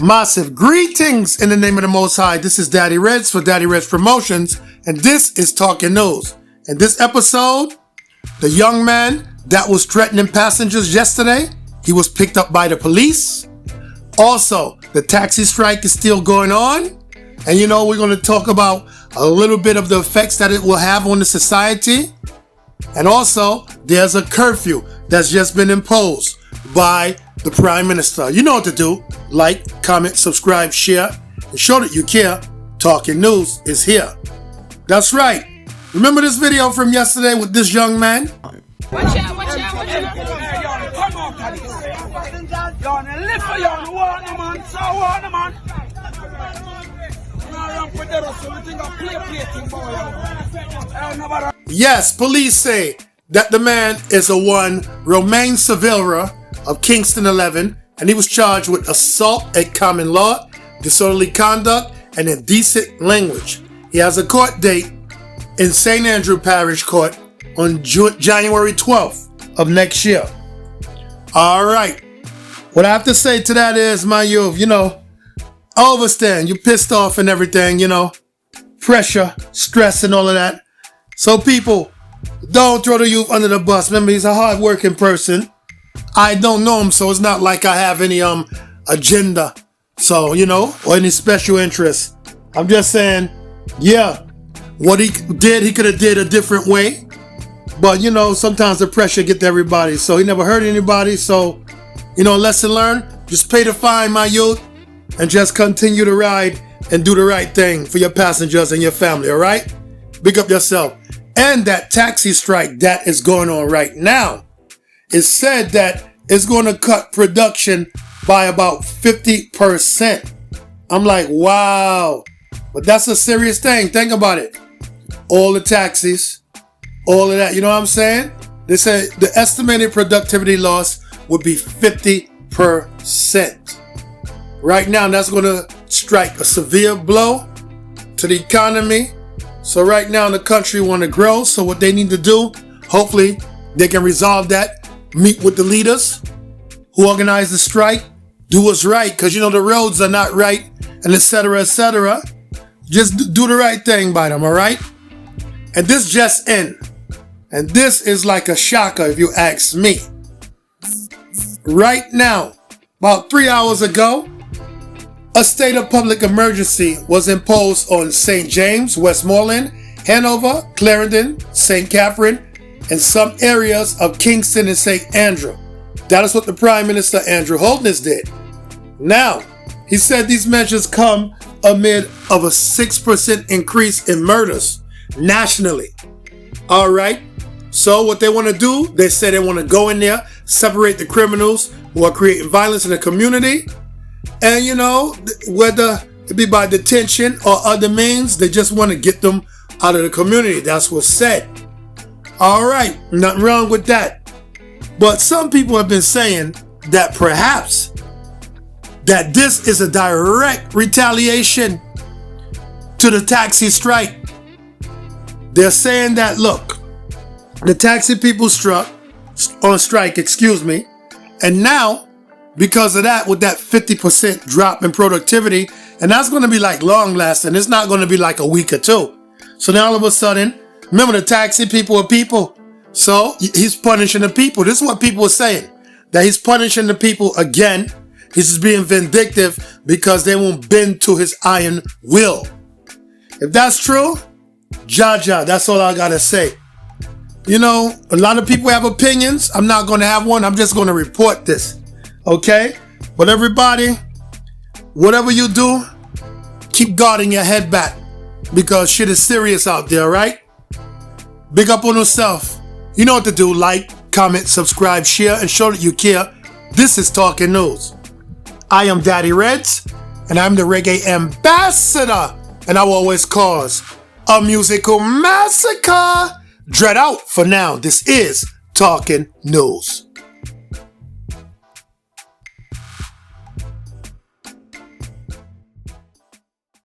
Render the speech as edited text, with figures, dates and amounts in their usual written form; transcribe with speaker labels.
Speaker 1: Massive greetings in the name of the Most High. This is Daddy Reds for Daddy Reds Promotions, and this is Talking News. In this episode, the young man that was threatening passengers yesterday, he was picked up by the police. Also, the taxi strike is still going on. And we're going to talk about a little bit of the effects that it will have on the society. And also, there's a curfew that's just been imposed by the Prime Minister. You know what to do. Like, comment, subscribe, share, and show that you care. Talking News is here. That's right. Remember this video from yesterday with this young man?
Speaker 2: Watch out.
Speaker 1: Yes, police say that the man is Romain Silveira of Kingston 11, and he was charged with assault at common law, disorderly conduct, and indecent language. He has a court date in St. Andrew Parish Court on January 12th of next year. All right. What I have to say to that is, my youth, I understand you're pissed off and everything, pressure, stress, and all of that. So people, don't throw the youth under the bus. Remember, he's a hard-working person. I don't know him, so it's not like I have any agenda, so or any special interest. I'm just saying, yeah, what he did, he could have did a different way. But sometimes the pressure get to everybody. So he never hurt anybody. So lesson learned. Just pay the fine, my youth, and just continue to ride and do the right thing for your passengers and your family. All right, big up yourself. And that taxi strike that is going on right now, it's said that it's going to cut production by about 50%. I'm like, wow. But that's a serious thing. Think about it. All the taxis, all of that. You know what I'm saying? They said the estimated productivity loss would be 50%. Right now, that's going to strike a severe blow to the economy. So right now, the country want to grow. So what they need to do, hopefully, they can resolve that. Meet with the leaders who organize the strike. Do what's right, because the roads are not right, and etc., etc. Just do the right thing by them, all right? And this just in. And this is like a shocker if you ask me. Right now, about 3 hours ago, a state of public emergency was imposed on St. James, Westmoreland, Hanover, Clarendon, St. Catherine, and some areas of Kingston and St. Andrew. That is what the Prime Minister, Andrew Holness, did. Now, he said these measures come amid of a 6% increase in murders nationally. All right. So what they want to do, they say they want to go in there, separate the criminals who are creating violence in the community. And, whether it be by detention or other means, they just want to get them out of the community. That's what's said. All right, nothing wrong with that. But some people have been saying that perhaps that this is a direct retaliation to the taxi strike. They're saying that, look, the taxi people on strike, and now, because of that, with that 50% drop in productivity, and that's going to be like long lasting. It's not going to be like a week or two. So now all of a sudden, remember, the taxi people are people. So he's punishing the people. This is what people are saying. That he's punishing the people again. He's just being vindictive because they won't bend to his iron will. If that's true, Jaja, that's all I got to say. A lot of people have opinions. I'm not going to have one. I'm just going to report this. Okay? But everybody, whatever you do, keep guarding your head back because shit is serious out there, right? Big up on yourself. You know what to do. Like, comment, subscribe, share, and show that you care. This is Talking News. I am Daddy Reds, and I'm the reggae ambassador, and I will always cause a musical massacre. Dread out for now. This is Talking News.